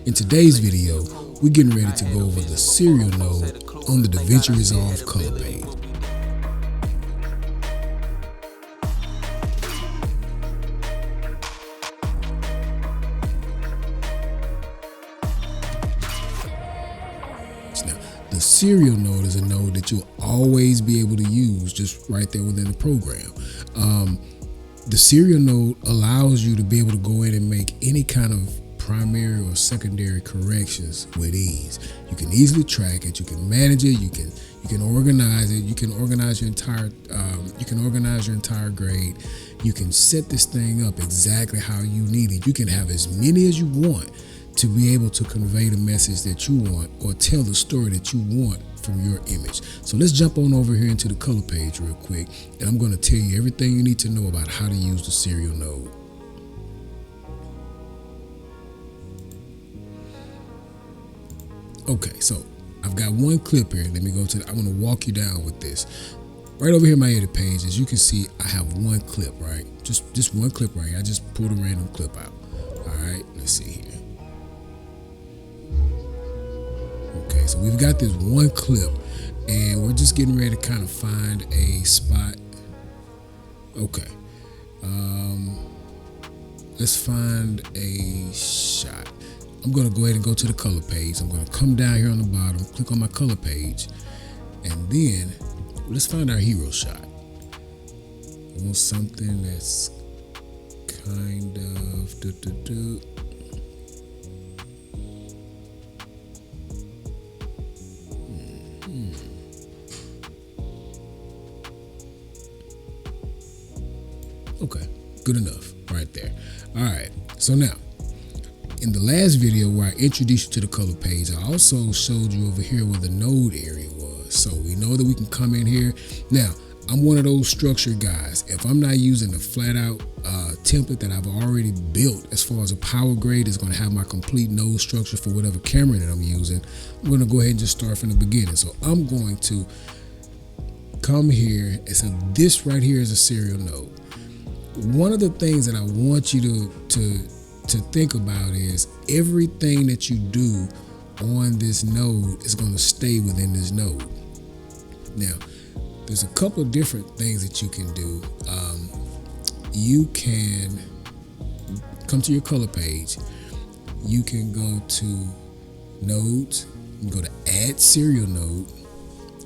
In today's video, we're getting ready to go over the serial node on the DaVinci Resolve color page. Now, the serial node is a node that you'll always be able to use just right there within the program. The serial node allows you to be able to go in and make any kind of primary or secondary corrections with ease. You can easily track it. You can manage it. You can organize it. You can organize your entire grade. You can set this thing up exactly how you need it. You can have as many as you want to be able to convey the message that you want or tell the story that you want from your image. So let's jump on over here into the color page real quick, and I'm going to tell you everything you need to know about how to use the serial node. Okay, so I've got one clip here. Let me go to I'm going to walk you down with this. Right over here on my edit page, as you can see, I have one clip, right? Just one clip right here. I just pulled a random clip out. All right, let's see here. Okay, so we've got this one clip, and we're just getting ready to kind of find a spot. Okay, let's find a shot. I'm going to go ahead and go to the color page. I'm going to come down here on the bottom, click on my color page, and then let's find our hero shot. I want something that's kind of Okay, good enough right there. All right, so now, in the last video where I introduced you to the color page, I also showed you over here where the node area was. So we know that we can come in here. Now, I'm one of those structured guys. If I'm not using the flat out template that I've already built as far as a power grade is going to have my complete node structure for whatever camera that I'm using, I'm going to go ahead and just start from the beginning. So I'm going to come here and say this right here is a serial node. One of the things that I want you to think about is everything that you do on this node is going to stay within this node. Now, there's a couple of different things that you can do. You can come to your color page. You can go to nodes. You can go to add serial node.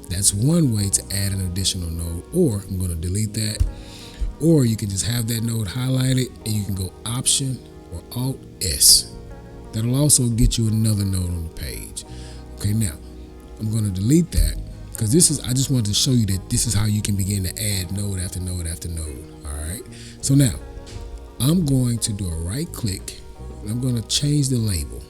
That's one way to add an additional node, or I'm going to delete that. Or you can just have that node highlighted and you can go Option or Alt S. That'll also get you another node on the page. Okay, now I'm going to delete that because I just wanted to show you that this is how you can begin to add node after node after node. All right, so now I'm going to do a right click and I'm going to change the label,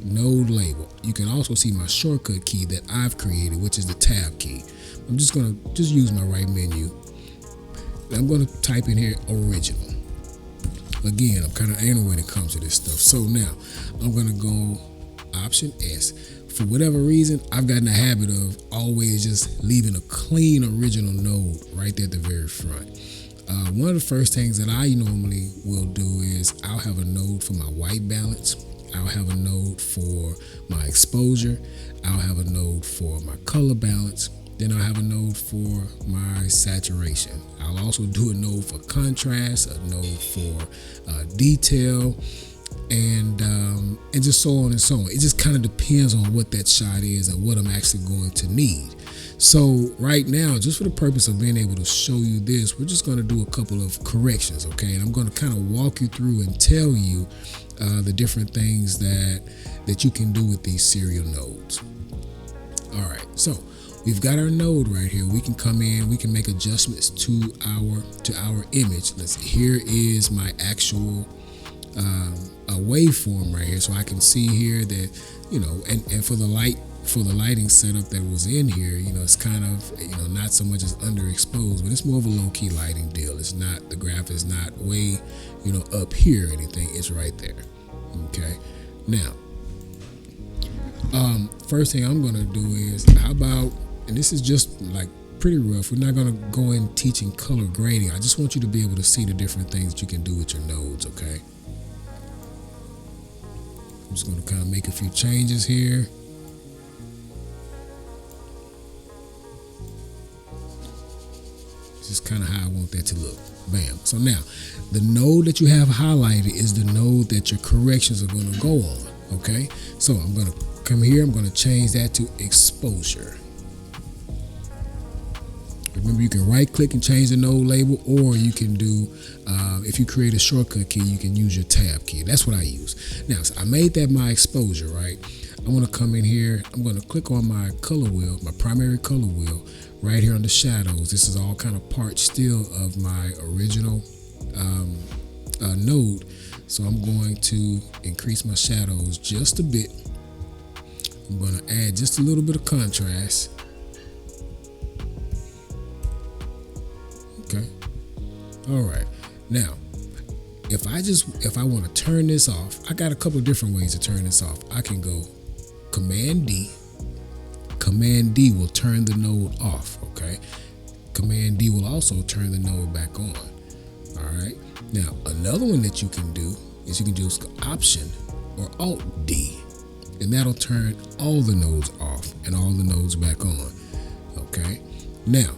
node label. You can also see my shortcut key that I've created, which is the tab key. I'm just going to use my right menu. I'm going to type in here original. Again, I'm kind of anal when it comes to this stuff. So now I'm going to go Option S. For whatever reason, I've gotten a habit of always just leaving a clean original node right there at the very front. One of the first things that I normally will do is I'll have a node for my white balance. I'll have a node for my exposure. I'll have a node for my color balance. Then I'll have a node for my saturation. I'll also do a node for contrast, a node for detail, and just so on and so on. It just kind of depends on what that shot is and what I'm actually going to need. So right now, just for the purpose of being able to show you this, we're just going to do a couple of corrections, okay? And I'm going to kind of walk you through and tell you the different things that you can do with these serial nodes. All right, so we've got our node right here. We can come in, we can make adjustments to our image. Here is my actual a waveform right here. So I can see here that, and for the lighting setup that was in here, it's kind of, not so much as underexposed, but it's more of a low-key lighting deal. It's not, the graph is not way, up here or anything. It's right there. Okay. Now, first thing I'm gonna do is, how about, and this is just like pretty rough, we're not gonna go in teaching color grading. I just want you to be able to see the different things that you can do with your nodes, okay? I'm just going to kind of make a few changes here. This is kind of how I want that to look. Bam. So now, the node that you have highlighted is the node that your corrections are going to go on. Okay, so I'm going to come here. I'm going to change that to exposure. Remember, you can right click and change the node label, or you can do, if you create a shortcut key, you can use your tab key. That's what I use. Now, so I made that my exposure, right? I want to come in here. I'm going to click on my color wheel, my primary color wheel, right here on the shadows. This is all kind of part still of my original node. So I'm going to increase my shadows just a bit. I'm going to add just a little bit of contrast. Okay. All right. Now, if I want to turn this off, I got a couple of different ways to turn this off. I can go Command D. Command D will turn the node off. Okay. Command D will also turn the node back on. All right. Now, another one that you can do is you can just go Option or Alt D, and that'll turn all the nodes off and all the nodes back on. Okay. Now,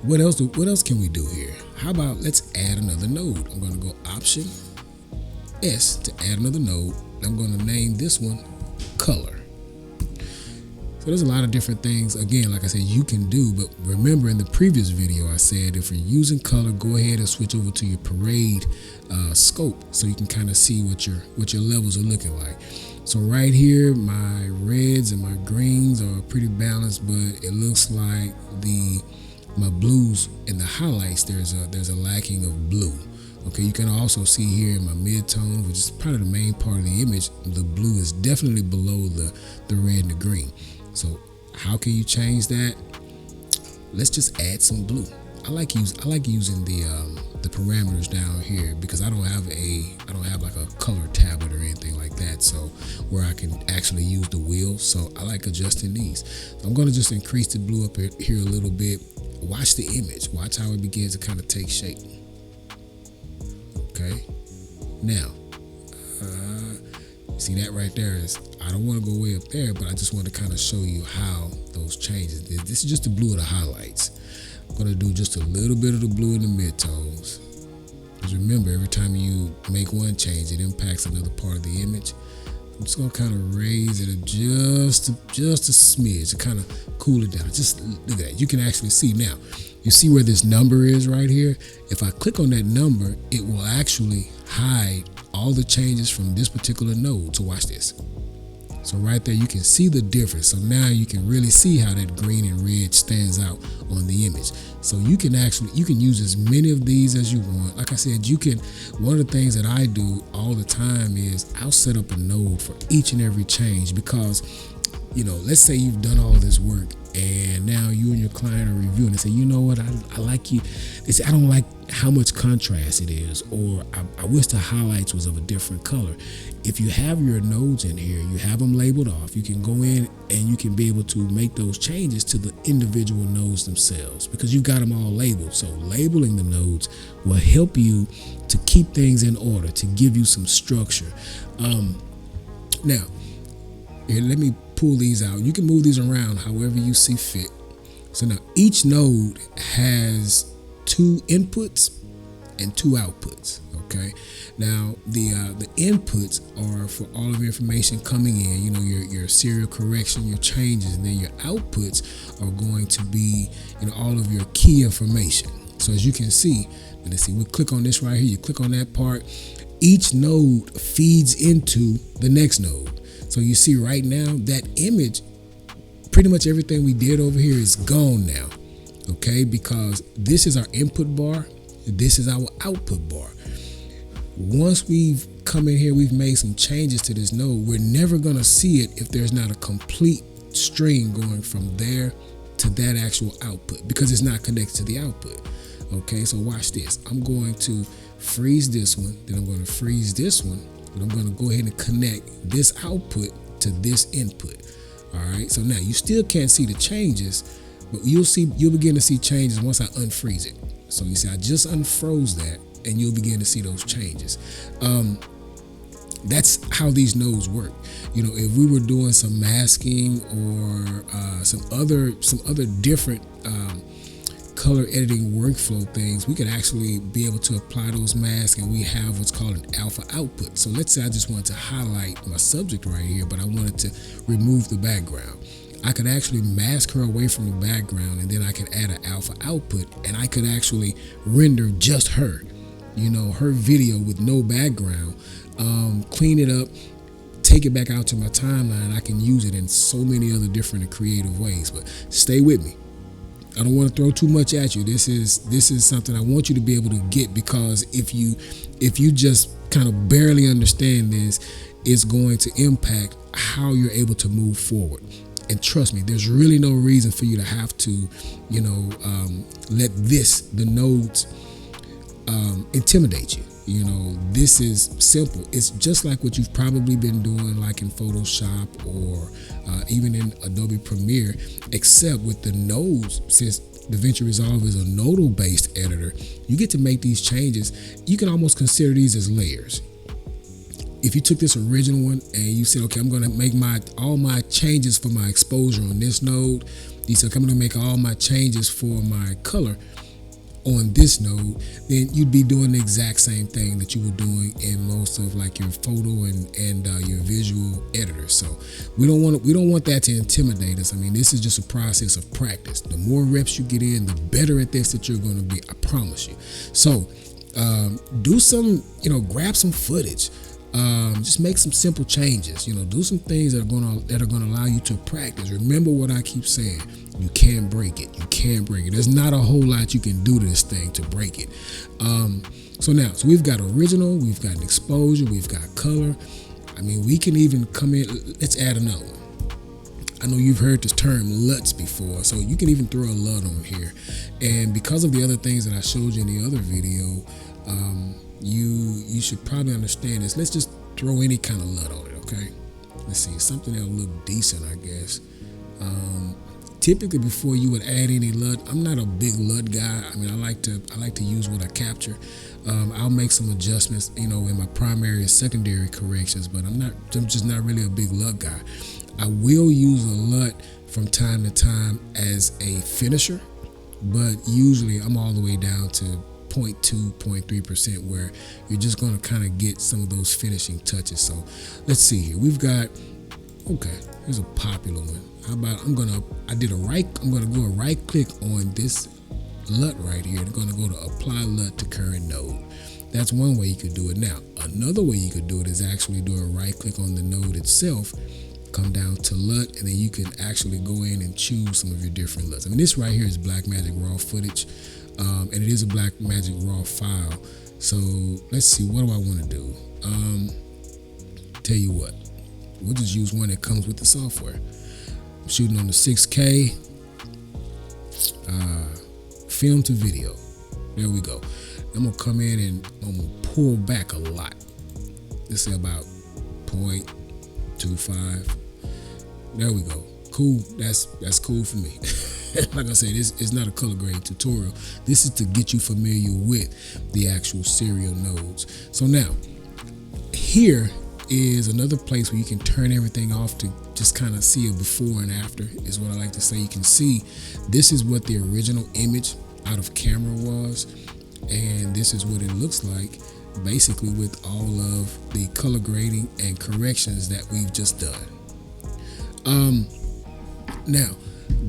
what else can we do here? How about let's add another node? I'm going to go Option S to add another node. I'm going to name this one Color. So there's a lot of different things, again, like I said, you can do, but remember in the previous video I said if you're using color, go ahead and switch over to your parade scope so you can kind of see what your levels are looking like. So right here, my reds and my greens are pretty balanced, but it looks like my blues and the highlights, there's a lacking of blue. Okay, you can also see here in my mid-tone, which is probably the main part of the image, the blue is definitely below the red and the green. So how can you change that? Let's just add some blue. I like using the parameters down here because I don't have like a color tablet or anything like that, so where I can actually use the wheel. So I like adjusting these. So I'm going to just increase the blue up here a little bit. Watch the image. Watch how it begins to kind of take shape. Okay. Now, see that right there is, I don't want to go way up there, but I just want to kind of show you how those changes. This is just the blue of the highlights. I'm going to do just a little bit of the blue in the midtones. Because remember, every time you make one change, it impacts another part of the image. I'm just going to kind of raise it just a smidge to kind of cool it down. Just look at that. You can actually see now. You see where this number is right here? If I click on that number, it will actually hide all the changes from this particular node. So watch this. So right there, you can see the difference. So now you can really see how that green and red stands out on the image. So you can use as many of these as you want. Like I said, one of the things that I do all the time is I'll set up a node for each and every change because, let's say you've done all this work and now you and your client are reviewing and say, you know what, I like you. They say, I don't like how much contrast it is, or I wish the highlights was of a different color. If you have your nodes in here, you have them labeled off, you can go in and you can be able to make those changes to the individual nodes themselves because you've got them all labeled. So labeling the nodes will help you to keep things in order, to give you some structure. Now, here, let me pull these out. You can move these around however you see fit. So now each node has 2 inputs and 2 outputs. Okay. Now the inputs are for all of your information coming in. Your serial correction, your changes, and then your outputs are going to be all of your key information. So as you can see, let's see. We click on this right here. You click on that part. Each node feeds into the next node. So you see right now that image, pretty much everything we did over here is gone now, okay? Because this is our input bar, this is our output bar. Once we've come in here, we've made some changes to this node, we're never gonna see it if there's not a complete string going from there to that actual output because it's not connected to the output, okay? So watch this. I'm going to freeze this one, then I'm gonna freeze this one, and I'm going to go ahead and connect this output to this input. All right. So now you still can't see the changes, but you'll begin to see changes once I unfreeze it. So you see, I just unfroze that, and you'll begin to see those changes. That's how these nodes work. If we were doing some masking or some other different color editing workflow things, we could actually be able to apply those masks, and we have what's called an alpha output. So let's say I just wanted to highlight my subject right here, but I wanted to remove the background. I could actually mask her away from the background, and then I could add an alpha output, and I could actually render just her, her video with no background, clean it up, take it back out to my timeline. I can use it in so many other different and creative ways. But stay with me. I don't want to throw too much at you. This is something I want you to be able to get, because if you just kind of barely understand this, it's going to impact how you're able to move forward. And trust me, there's really no reason for you to have to, let the nodes intimidate you. This is simple. It's just like what you've probably been doing, like in Photoshop or even in Adobe Premiere, except with the nodes. Since DaVinci Resolve is a nodal-based editor, you get to make these changes. You can almost consider these as layers. If you took this original one and you said, okay, I'm going to make all my changes for my exposure on this node. You said, okay, I'm going to make all my changes for my color on this node, then you'd be doing the exact same thing that you were doing in most of like your photo and your visual editor. So we don't want that to intimidate us. I mean, this is just a process of practice. The more reps you get in, the better at this that you're going to be. I promise you. So do some, grab some footage. Just make some simple changes. Do some things that are going to allow you to practice. Remember what I keep saying. You can't break it. You can't break it. There's not a whole lot you can do to this thing to break it. So we've got original, we've got an exposure, we've got color. I mean, we can even come in. Let's add another one. I know you've heard this term LUTs before, so you can even throw a LUT on here. And because of the other things that I showed you in the other video, you should probably understand this. Let's just throw any kind of LUT on it, okay? Let's see, something that'll look decent, I guess. Typically, before you would add any LUT, I'm not a big LUT guy. I mean, I like to use what I capture. I'll make some adjustments, in my primary and secondary corrections, but I'm just not really a big LUT guy. I will use a LUT from time to time as a finisher, but usually I'm all the way down to 0.2, 0.3%, where you're just going to kind of get some of those finishing touches. So let's see here. We've got, okay, here's a popular one. How about I'm going to go right click on this LUT right here. I'm going to go to apply LUT to current node. That's one way you could do it. Now, another way you could do it is actually do a right click on the node itself, come down to LUT, and then you can actually go in and choose some of your different LUTs. I mean, this right here is Blackmagic raw footage. And it is a Blackmagic raw file. So let's see, what do I want to do? Tell you what, we'll just use one that comes with the software. I'm shooting on the 6K, film to video. There we go. I'm gonna come in and I'm gonna pull back a lot. Let's say about 0.25. There we go. Cool. That's cool for me. Like I said, it's not a color grade tutorial. This is to get you familiar with the actual serial nodes. So now, here is another place where you can turn everything off to just kind of see a before and after, is what I like to say. You can see this is what the original image out of camera was, and this is what it looks like basically with all of the color grading and corrections that we've just done. Now,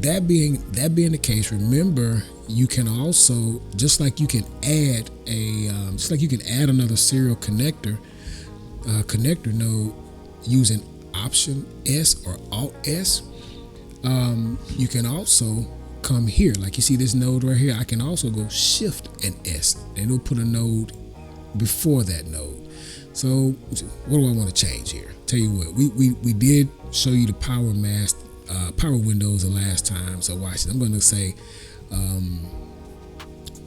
that being the case, remember, you can also, just like you can add another serial connector node using Option S or Alt S. You can also come here, like you see this node right here. I can also go Shift and S, and it'll put a node before that node. So what do I want to change here? Tell you what, we did show you the power mask, power windows the last time. So watch it. I'm going to say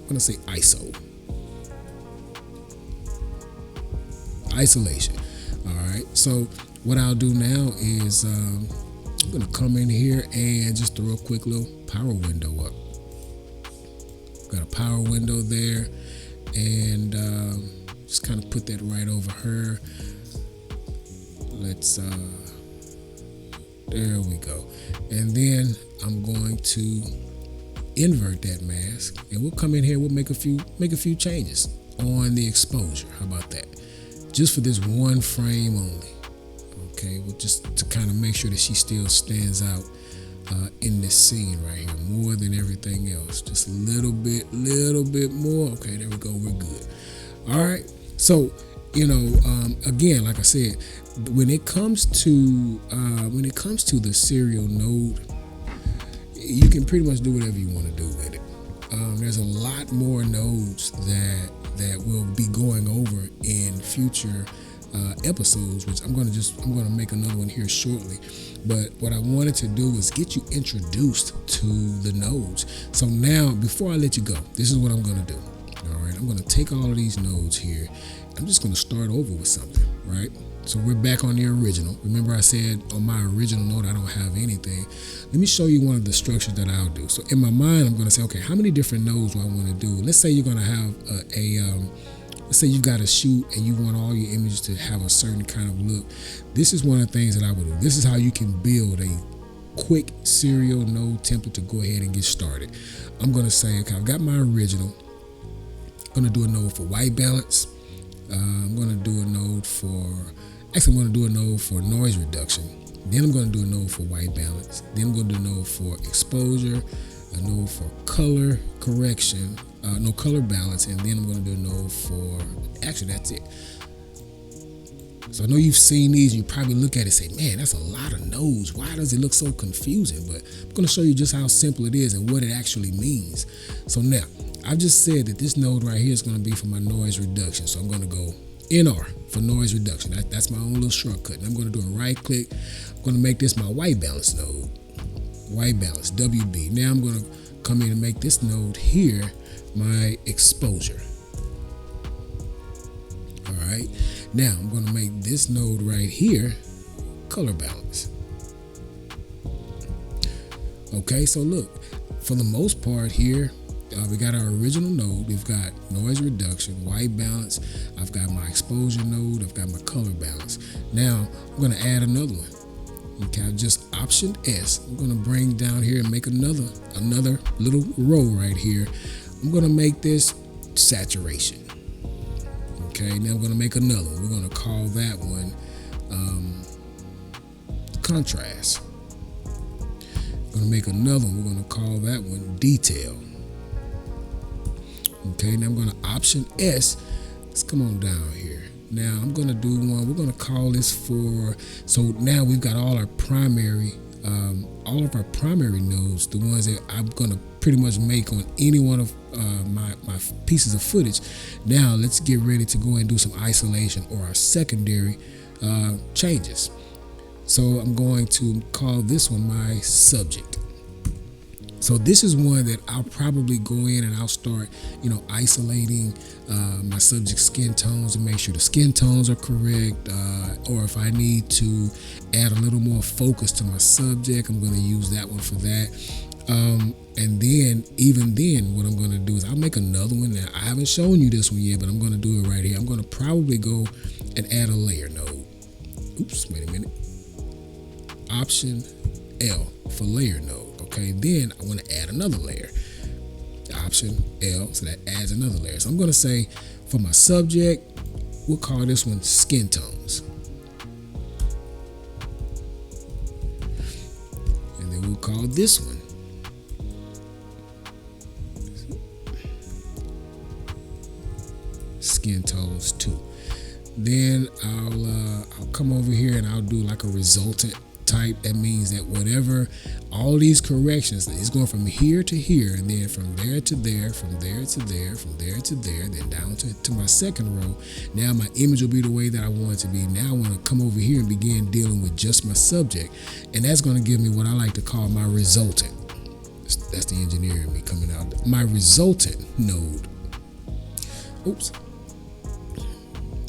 ISO, isolation. All right. So what I'll do now is I'm going to come in here and just throw a quick little power window up. Got a power window there, and just kind of put that right over her. let's there we go. And then I'm going to invert that mask, and we'll come in here, we'll make a few changes on the exposure. How about that? Just for this one frame only. Okay, well, just to kind of make sure that she still stands out in this scene right here, more than everything else. Just a little bit more. Okay, there we go, we're good. All right, so again, like I said, when it comes to the serial node, you can pretty much do whatever you want to do with it. There's a lot more nodes that we'll be going over in future episodes, which I'm going to make another one here shortly. But what I wanted to do is get you introduced to the nodes. So now, before I let you go, this is what I'm going to do. All right, I'm going to take all of these nodes here. I'm just going to start over with something, right? So we're back on the original. Remember I said on my original node I don't have anything. Let me show you one of the structures that I'll do. So in my mind, I'm going to say, okay, how many different nodes do I want to do? Let's say you're going to have let's say you've got a shoot and you want all your images to have a certain kind of look. This is one of the things that I would do. This is how you can build a quick serial node template to go ahead and get started. I'm going to say, okay, I've got my original. I'm going to do a node for white balance. I'm going to do a node for noise reduction. Then I'm going to do a node for white balance. Then I'm going to do a node for exposure, a node for color correction, color balance, and then I'm going to do a node for, actually that's it. So I know you've seen these, you probably look at it and say, man, that's a lot of nodes. Why does it look so confusing? But I'm going to show you just how simple it is and what it actually means. So now, I've just said that this node right here is going to be for my noise reduction. So I'm going to go NR for noise reduction. That's my own little shortcut. And I'm going to do a right click. I'm going to make this my white balance node. White balance, WB. Now I'm going to come in and make this node here my exposure. All right. Now I'm going to make this node right here color balance. Okay, so look, for the most part here, we got our original node. We've got noise reduction, white balance. I've got my exposure node. I've got my color balance. Now I'm going to add another one. Okay, I've just Option S. I'm going to bring down here and make another little row right here. I'm going to make this saturation. Okay, now I'm going to make another one. We're going to call that one contrast. I'm going to make another one. We're going to call that one detail. Okay, now I'm going to Option S. Let's come on down here. Now I'm going to do one. We're going to call this for, so now we've got all of our primary nodes, the ones that I'm going to pretty much make on any one of my pieces of footage. Now let's get ready to go and do some isolation or our secondary changes. So I'm going to call this one my subject. So this is one that I'll probably go in and I'll start, isolating my subject skin tones and make sure the skin tones are correct. Or if I need to add a little more focus to my subject, I'm going to use that one for that. And then, even then, what I'm going to do is I'll make another one. Now, I haven't shown you this one yet, but I'm going to do it right here. I'm going to probably go and add a layer node. Oops, wait a minute. Option L for layer node. Okay, then I want to add another layer. Option L, so that adds another layer. So I'm going to say for my subject, we'll call this one skin tones. And then we'll call this one skin tones 2. Then I'll come over here and I'll do like a resultant type. That means that whatever, all these corrections, is going from here to here, and then from there to there, from there to there, from there to there, then down to my second row. Now my image will be the way that I want it to be. Now I want to come over here and begin dealing with just my subject, and that's going to give me what I like to call my resultant. That's the engineer in me coming out. My resultant node. Oops.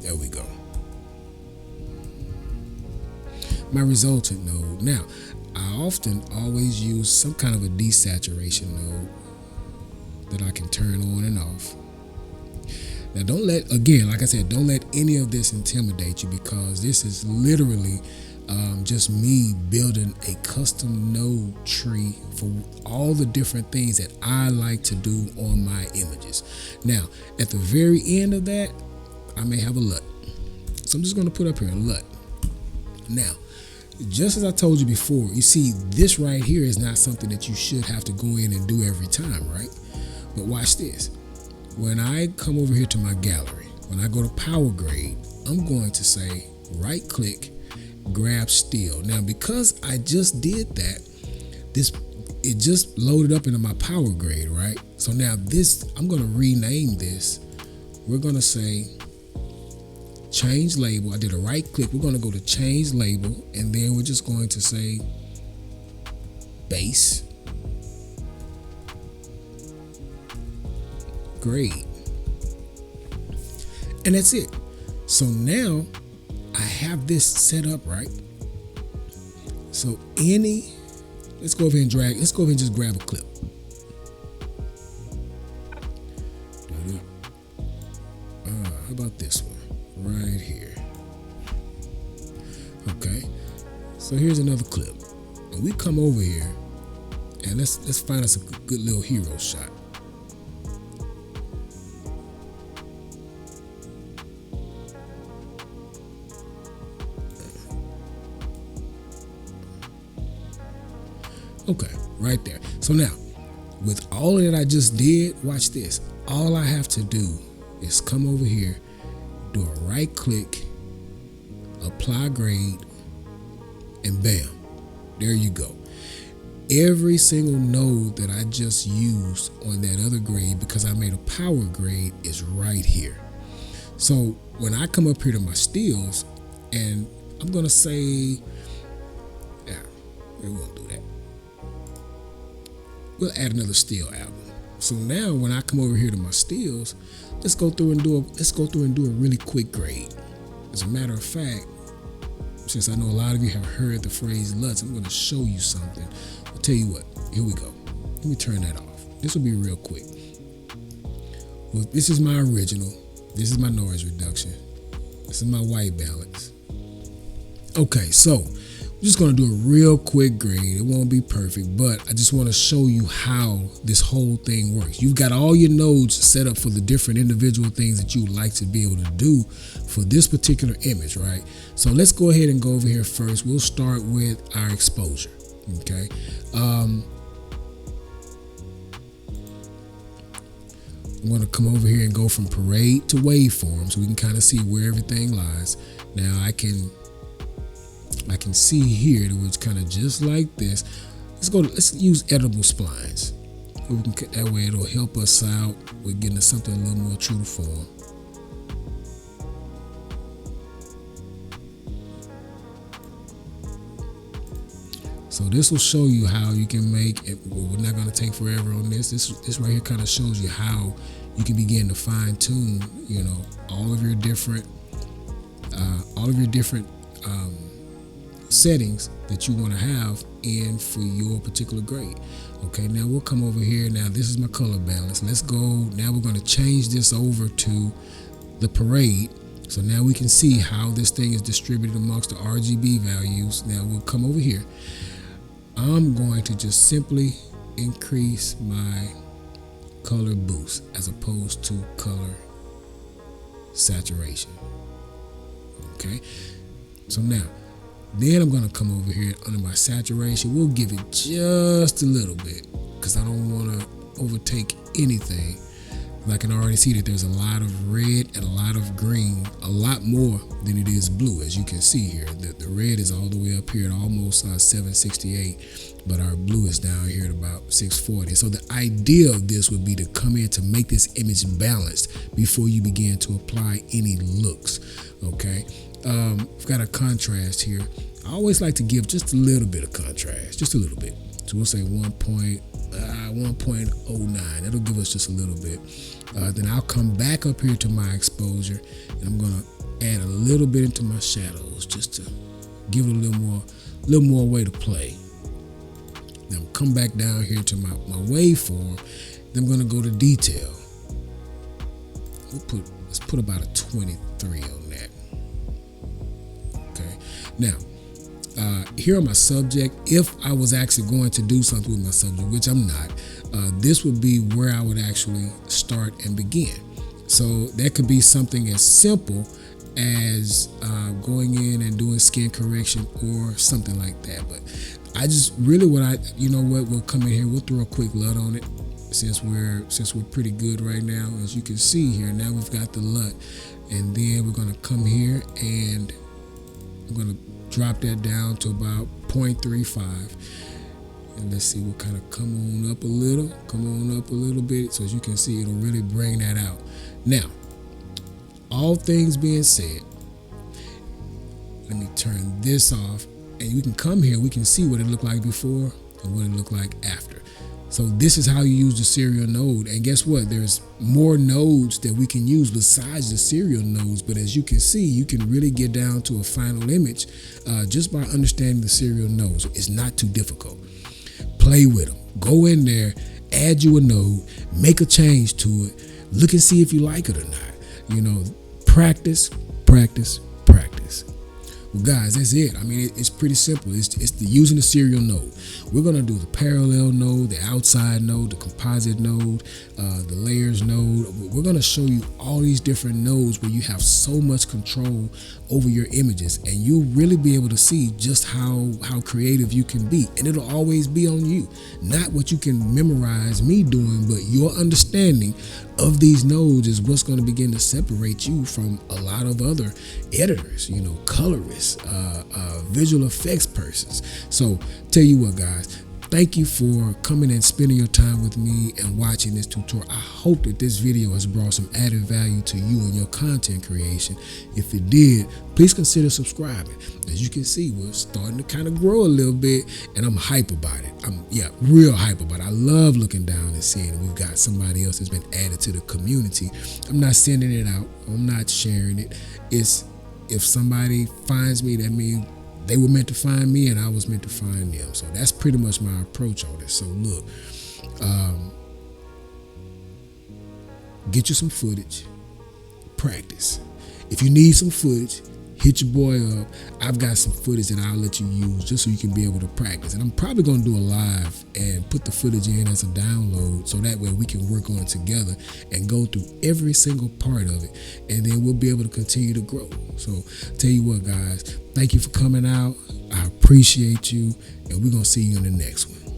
There we go. My resultant node. Now, I often always use some kind of a desaturation node that I can turn on and off. Now don't let, again, like I said, don't let any of this intimidate you, because this is literally just me building a custom node tree for all the different things that I like to do on my images. Now, at the very end of that, I may have a LUT. So I'm just going to put up here a LUT. Now, just as I told you before, you see this right here is not something that you should have to go in and do every time, right? But watch this. When I come over here to my gallery, when I go to power grade, I'm going to say right click, grab still. Now, because I just did that, it just loaded up into my power grade, right? So now this, I'm going to rename this. We're going to say change label. I did a right click. We're going to go to change label, and then we're just going to say base grade, and that's it. So now I have this set up, right? So let's go over here and drag, let's go over and just grab a clip. How about this one right here? Okay, so here's another clip, and we come over here and let's find us a good little hero shot. Okay, right there. So now, with all that I just did, watch this. All I have to do is come over here, do a right click, apply grade, and bam, there you go. Every single node that I just used on that other grade, because I made a power grade, is right here. So when I come up here to my stills, and I'm gonna say, yeah, we won't do that. We'll add another still album. So now when I come over here to my stills, let's go through and do a really quick grade. As a matter of fact, since I know a lot of you have heard the phrase LUTs, I'm going to show you something. I'll tell you what. Here we go. Let me turn that off. This will be real quick. Well, this is my original. This is my noise reduction. This is my white balance. Okay, so I'm just going to do a real quick grade. It won't be perfect, but I just want to show you how this whole thing works. You've got all your nodes set up for the different individual things that you would like to be able to do for this particular image, right? So let's go ahead and go over here first. We'll start with our exposure, okay? I'm going to come over here and go from parade to waveform so we can kind of see where everything lies. Now I can see here that it's kind of just like this. Let's use editable splines. That way it'll help us out with getting to something a little more true to form. So this will show you how you can make it. We're not going to take forever on this. This right here kind of shows you how you can begin to fine tune, you know, all of your different settings that you want to have in for your particular grade. Okay, now we'll come over here. Now this is my color balance. Let's go. Now we're going to change this over to the parade. So now we can see how this thing is distributed amongst the RGB values. Now we'll come over here. I'm going to just simply increase my color boost as opposed to color saturation. Okay, so now then I'm going to come over here under my saturation. We'll give it just a little bit because I don't want to overtake anything. I can already see that there's a lot of red and a lot of green, a lot more than it is blue, as you can see here. The red is all the way up here at almost 768, but our blue is down here at about 640. So the idea of this would be to come in to make this image balanced before you begin to apply any looks, okay? I've got a contrast here. I always like to give just a little bit of contrast, just a little bit. So we'll say 1.09. That'll give us just a little bit. Then I'll come back up here to my exposure, and I'm gonna add a little bit into my shadows just to give it a little more way to play. Then come back down here to my waveform. Then I'm gonna go to detail. We'll put Let's put about a 23 on that. Okay. Now, here on my subject, if I was actually going to do something with my subject, which I'm not, this would be where I would actually start and begin. So that could be something as simple as going in and doing skin correction or something like that. But I just really we'll come in here, we'll throw a quick LUT on it since we're pretty good right now. As you can see here, now we've got the LUT, and then we're going to come here and I'm going to drop that down to about 0.35, and let's see, we'll kind of come on up a little bit, so as you can see, it'll really bring that out. Now, all things being said, let me turn this off, and we can come here, we can see what it looked like before and what it looked like after. So this is how you use the serial node, and guess what? There's more nodes that we can use besides the serial nodes, but as you can see, you can really get down to a final image just by understanding the serial nodes. It's not too difficult. Play with them. Go in there, add you a node, make a change to it, look and see if you like it or not. Practice, practice, practice. Well, guys, that's it. I mean, it's pretty simple. It's using the serial node. We're going to do the parallel node, the outside node, the composite node, the layers node. We're going to show you all these different nodes where you have so much control over your images, and you'll really be able to see just how creative you can be. And it'll always be on you, not what you can memorize me doing, but your understanding of these nodes is what's going to begin to separate you from a lot of other editors, colorists, visual effects persons. So tell you what, guys, thank you for coming and spending your time with me and watching this tutorial. I hope that this video has brought some added value to you and your content creation. If it did, please consider subscribing. As you can see, we're starting to kind of grow a little bit, and I'm hype about it. I'm real hype about it. I love looking down and seeing we've got somebody else that's been added to the community. I'm not sending it out. I'm not sharing it. It's if somebody finds me, that means they were meant to find me and I was meant to find them. So that's pretty much my approach on this. So look, get you some footage, practice. If you need some footage, hit your boy up. I've got some footage that I'll let you use just so you can be able to practice. And I'm probably going to do a live and put the footage in as a download, so that way we can work on it together and go through every single part of it. And then we'll be able to continue to grow. So tell you what, guys, thank you for coming out. I appreciate you, and we're going to see you in the next one.